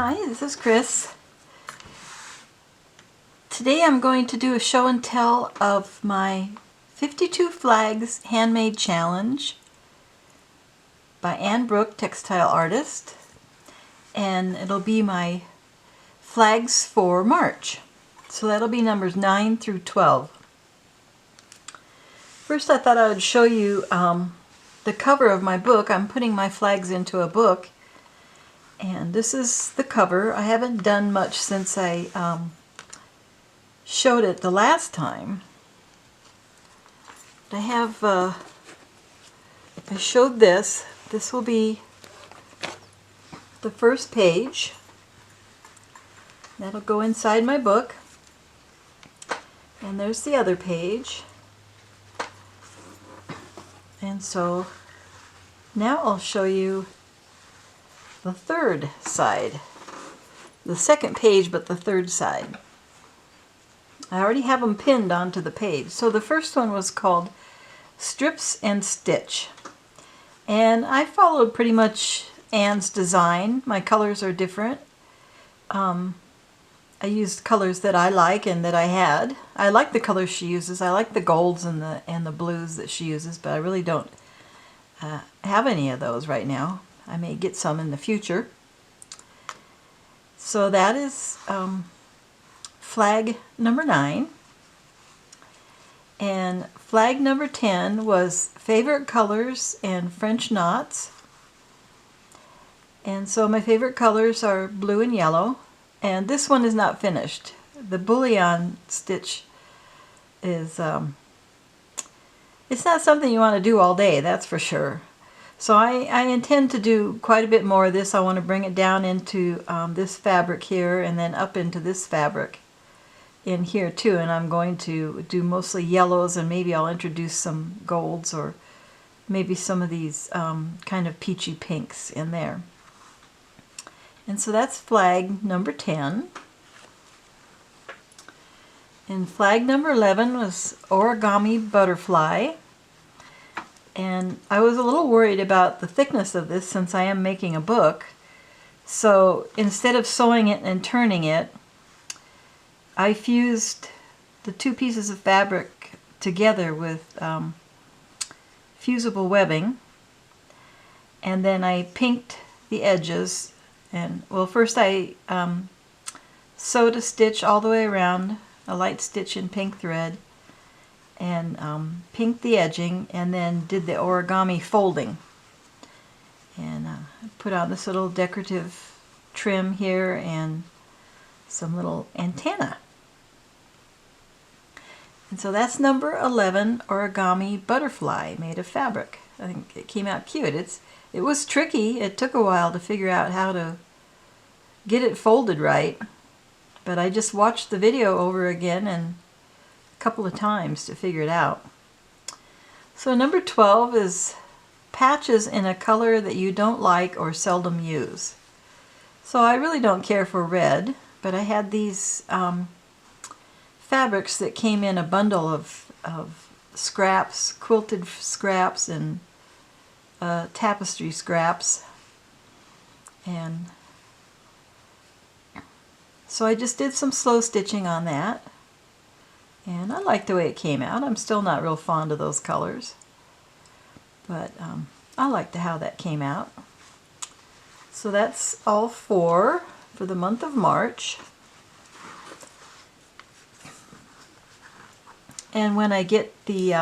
Hi, this is Chris. Today I'm going to do a show and tell of my 52 Flags Handmade Challenge by Anne Brooke, textile artist, and it'll be my flags for March. So that'll be numbers 9 through 12. First I thought I would show you the cover of my book. I'm putting my flags into a book, and this is the cover. I haven't done much since I showed it the last time. I have, I showed this. This will be the first page. That'll go inside my book. And there's the other page. And so now I'll show you the third side. The second page, but the third side. I already have them pinned onto the page. So the first one was called Strips and Stitch. And I followed pretty much Anne's design. My colors are different. I used colors that I like and that I had. I like the colors she uses. I like the golds and the blues that she uses, but I really don't have any of those right now. I may get some in the future. So that is flag number 9. And flag number 10 was favorite colors and French knots. And so my favorite colors are blue and yellow. And this one is not finished. The bullion stitch is, it's not something you want to do all day, that's for sure. So I intend to do quite a bit more of this. I want to bring it down into this fabric here and then up into this fabric in here too. And I'm going to do mostly yellows, and maybe I'll introduce some golds or maybe some of these kind of peachy pinks in there. And so that's flag number 10. And flag number 11 was origami butterfly. And I was a little worried about the thickness of this since I am making a book. So instead of sewing it and turning it, I fused the two pieces of fabric together with fusible webbing. And then I pinked the edges. And well, first I sewed a stitch all the way around, a light stitch in pink thread, and pinked the edging, and then did the origami folding. And I put on this little decorative trim here and some little antenna. And so that's number 11, origami butterfly made of fabric. I think it came out cute. It was tricky. It took a while to figure out how to get it folded right, but I just watched the video over again and a couple of times to figure it out. So number 12 is patches in a color that you don't like or seldom use. So I really don't care for red, but I had these fabrics that came in a bundle of scraps, quilted scraps and tapestry scraps, and so I just did some slow stitching on that, and I like the way it came out. I'm still not real fond of those colors, but I liked how that came out. So that's all four for the month of March. And when I get the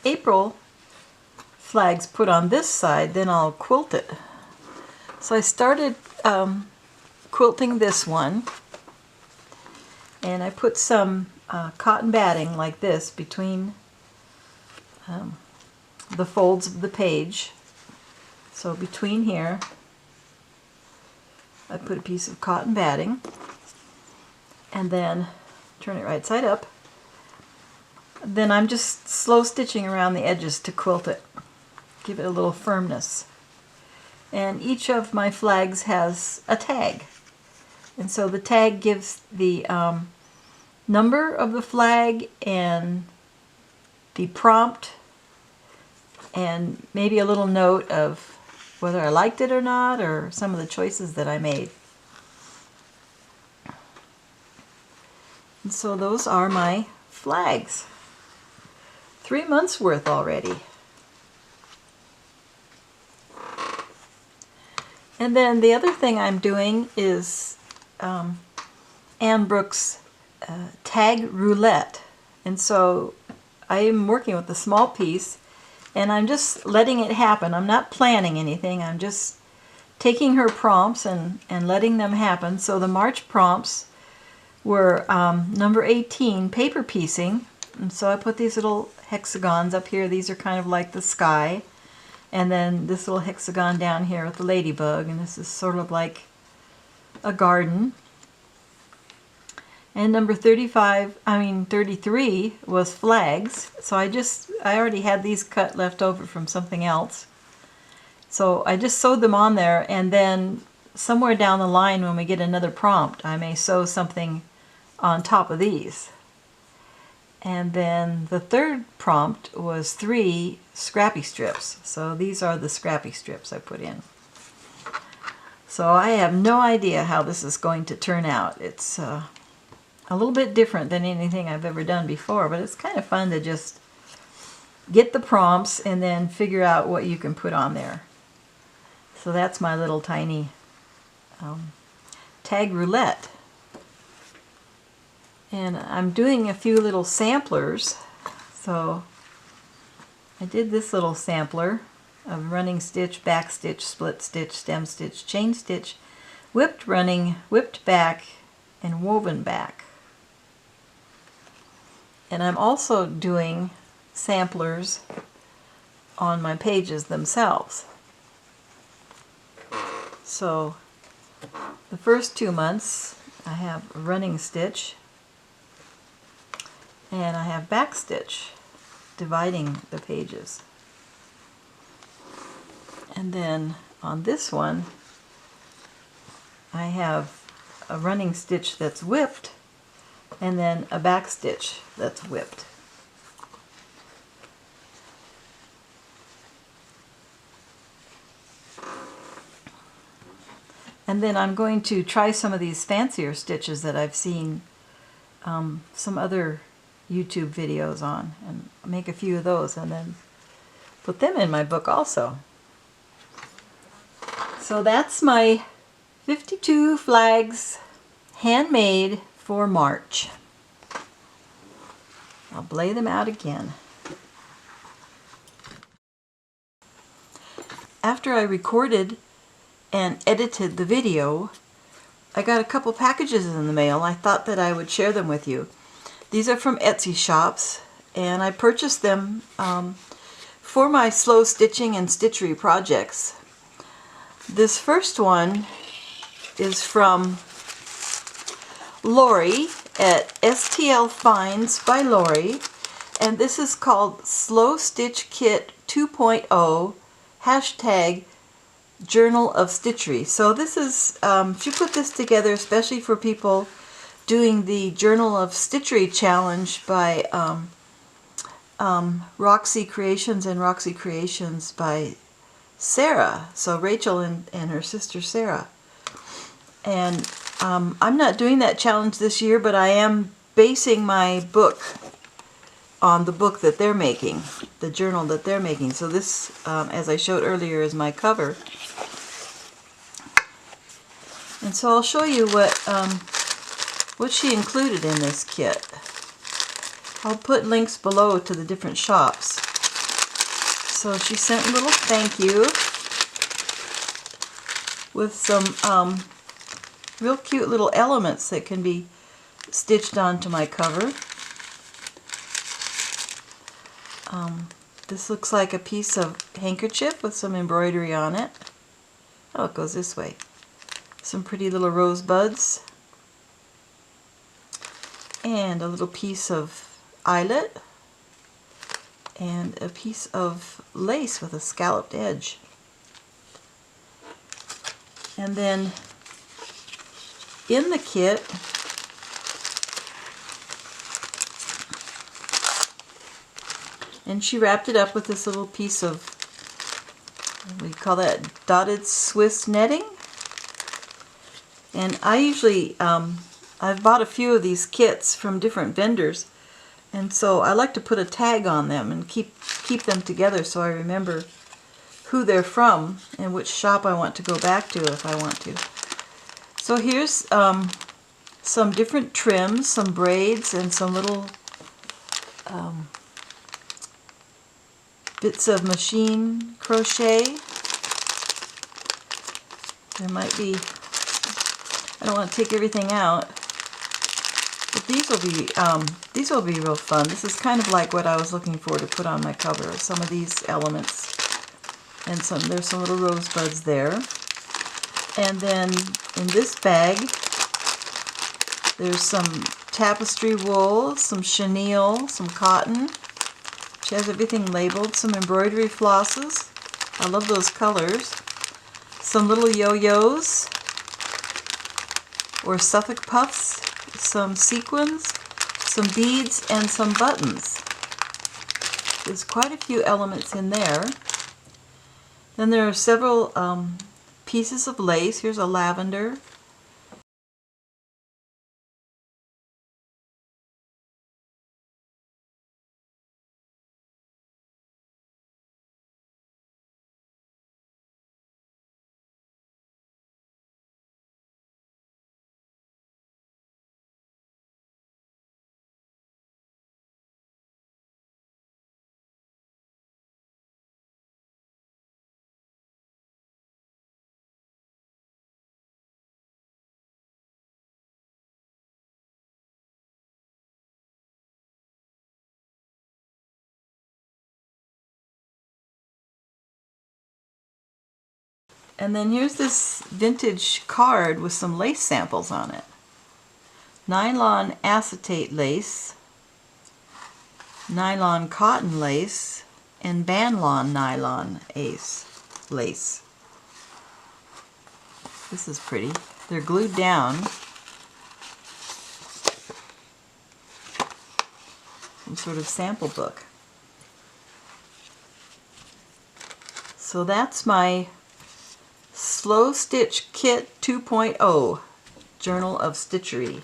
April flags put on this side, then I'll quilt it. So I started quilting this one, and I put some cotton batting like this between the folds of the page. So between here I put a piece of cotton batting, and then turn it right side up. Then I'm just slow stitching around the edges to quilt it. Give it a little firmness. And each of my flags has a tag. And so the tag gives the number of the flag and the prompt and maybe a little note of whether I liked it or not, or some of the choices that I made. And so those are my flags. 3 months worth already. And then the other thing I'm doing is Anne Brooke's tag roulette. And so I am working with a small piece and I'm just letting it happen. I'm not planning anything. I'm just taking her prompts and letting them happen. So the March prompts were number 18, paper piecing. And so I put these little hexagons up here. These are kind of like the sky. And then this little hexagon down here with the ladybug. And this is sort of like a garden. And number 33 was flags. So I already had these cut left over from something else. So I just sewed them on there, and then somewhere down the line when we get another prompt, I may sew something on top of these. And then the third prompt was 3 scrappy strips. So these are the scrappy strips I put in. So I have no idea how this is going to turn out. It's a little bit different than anything I've ever done before, but it's kind of fun to just get the prompts and then figure out what you can put on there. So that's my little tiny tag roulette. And I'm doing a few little samplers. So I did this little sampler of running stitch, back stitch, split stitch, stem stitch, chain stitch, whipped running, whipped back, and woven back. And I'm also doing samplers on my pages themselves. So the first 2 months I have a running stitch and I have back stitch dividing the pages. And then on this one I have a running stitch that's whipped and then a back stitch that's whipped. And then I'm going to try some of these fancier stitches that I've seen some other YouTube videos on, and make a few of those and then put them in my book also. So that's my 52 flags handmade for March. I'll lay them out again. After I recorded and edited the video, I got a couple packages in the mail. I thought that I would share them with you. These are from Etsy shops, and I purchased them for my slow stitching and stitchery projects. This first one is from Lori at STL Finds by Lori, and this is called Slow Stitch Kit 2.0 hashtag Journal of Stitchery. So this is, she put this together especially for people doing the Journal of Stitchery challenge by Roxy Creations and Roxy Creations by Sarah. So Rachel and her sister Sarah. And I'm not doing that challenge this year, but I am basing my book on the book that they're making, the journal that they're making. So this, as I showed earlier, is my cover. And so I'll show you what she included in this kit. I'll put links below to the different shops. So she sent a little thank you with some real cute little elements that can be stitched onto my cover. This looks like a piece of handkerchief with some embroidery on it. Oh, it goes this way. Some pretty little rosebuds. And a little piece of eyelet. And a piece of lace with a scalloped edge. And then in the kit, and she wrapped it up with this little piece of, we call that dotted Swiss netting. And I usually I've bought a few of these kits from different vendors, and so I like to put a tag on them and keep them together so I remember who they're from and which shop I want to go back to if I want to. So here's some different trims, some braids, and some little bits of machine crochet. There might be, I don't want to take everything out, but these will be real fun. This is kind of like what I was looking for to put on my cover, some of these elements. And there's some little rosebuds there. And then in this bag, there's some tapestry wool, some chenille, some cotton. She has everything labeled, some embroidery flosses. I love those colors. Some little yo-yos or Suffolk puffs, some sequins, some beads, and some buttons. There's quite a few elements in there. Then there are several pieces of lace. Here's a lavender. And then here's this vintage card with some lace samples on it. Nylon acetate lace, nylon cotton lace, and Banlon nylon lace. This is pretty. They're glued down. Some sort of sample book. So that's my Slow Stitch Kit 2.0 Journal of Stitchery.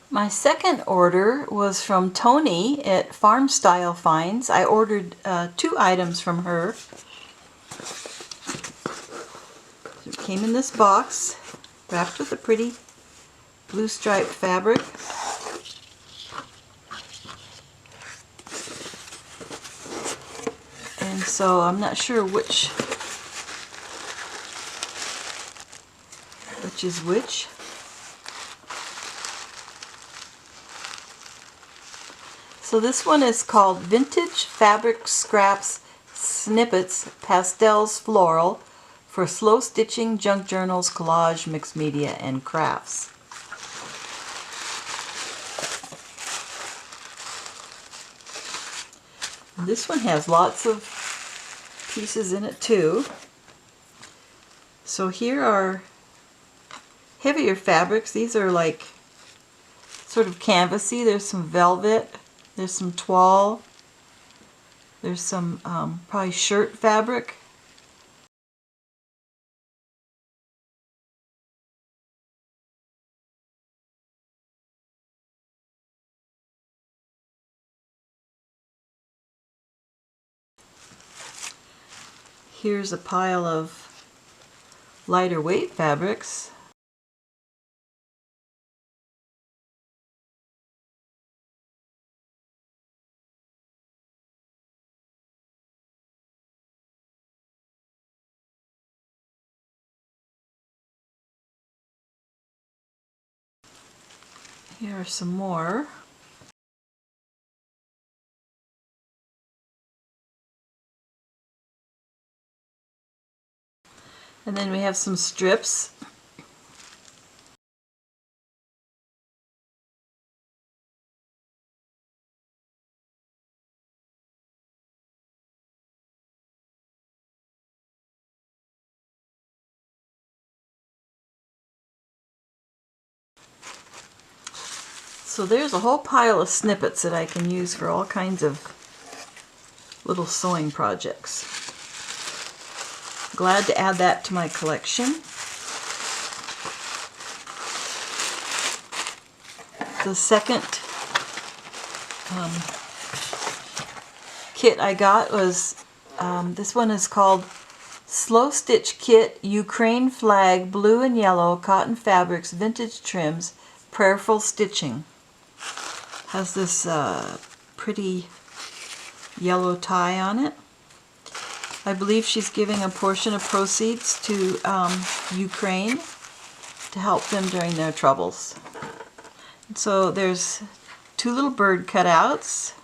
My second order was from Tony at Farm Style Finds. I ordered 2 items from her. It came in this box, wrapped with a pretty blue striped fabric. And so I'm not sure which is which. So this one is called Vintage Fabric Scraps Snippets Pastels Floral for Slow Stitching, Junk Journals, Collage, Mixed Media, and Crafts. And this one has lots of pieces in it too. So here are heavier fabrics. These are like sort of canvasy. There's some velvet. There's some toile. There's some probably shirt fabric. Here's a pile of lighter weight fabrics. Here are some more. And then we have some strips. So there's a whole pile of snippets that I can use for all kinds of little sewing projects. Glad to add that to my collection. The second kit I got was, this one is called Slow Stitch Kit, Ukraine Flag, Blue and Yellow, Cotton Fabrics, Vintage Trims, Prayerful Stitching. Has this pretty yellow tie on it. I believe she's giving a portion of proceeds to Ukraine to help them during their troubles. And so there's two little bird cutouts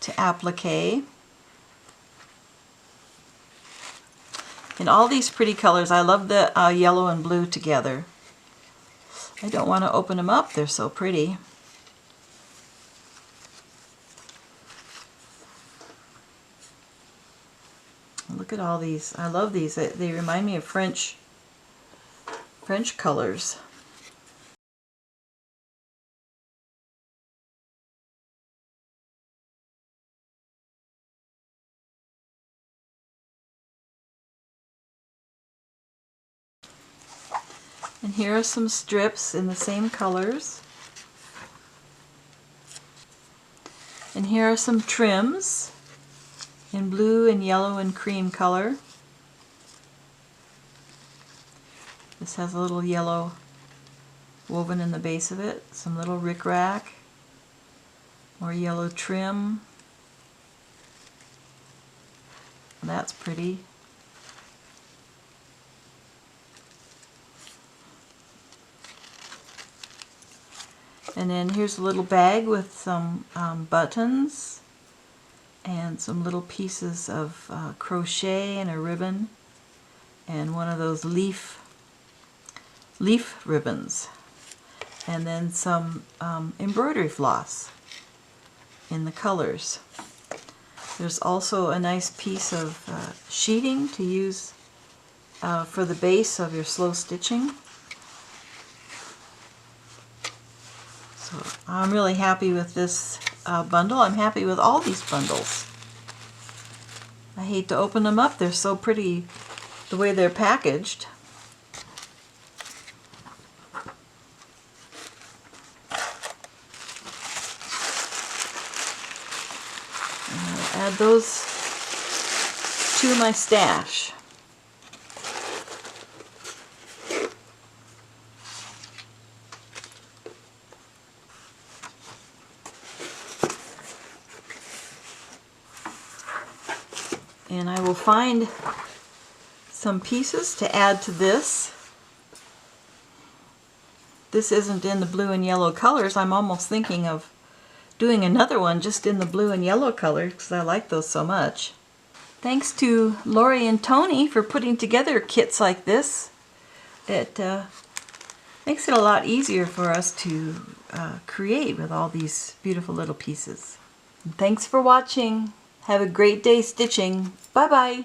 to applique. And all these pretty colors. I love the yellow and blue together. I don't want to open them up, they're so pretty. Look at all these. I love these. They remind me of French colors. And here are some strips in the same colors. And here are some trims in blue and yellow and cream color. This has a little yellow woven in the base of it. Some little rickrack. More yellow trim. That's pretty. And then here's a little bag with some buttons and some little pieces of crochet and a ribbon and one of those leaf ribbons, and then some embroidery floss in the colors. There's also a nice piece of sheeting to use for the base of your slow stitching. So I'm really happy with this bundle. I'm happy with all these bundles. I hate to open them up. They're so pretty the way they're packaged. And I'll add those to my stash. And I will find some pieces to add to this. This isn't in the blue and yellow colors. I'm almost thinking of doing another one just in the blue and yellow colors because I like those so much. Thanks to Lori and Tony for putting together kits like this. It makes it a lot easier for us to create with all these beautiful little pieces. And thanks for watching. Have a great day stitching. Bye-bye.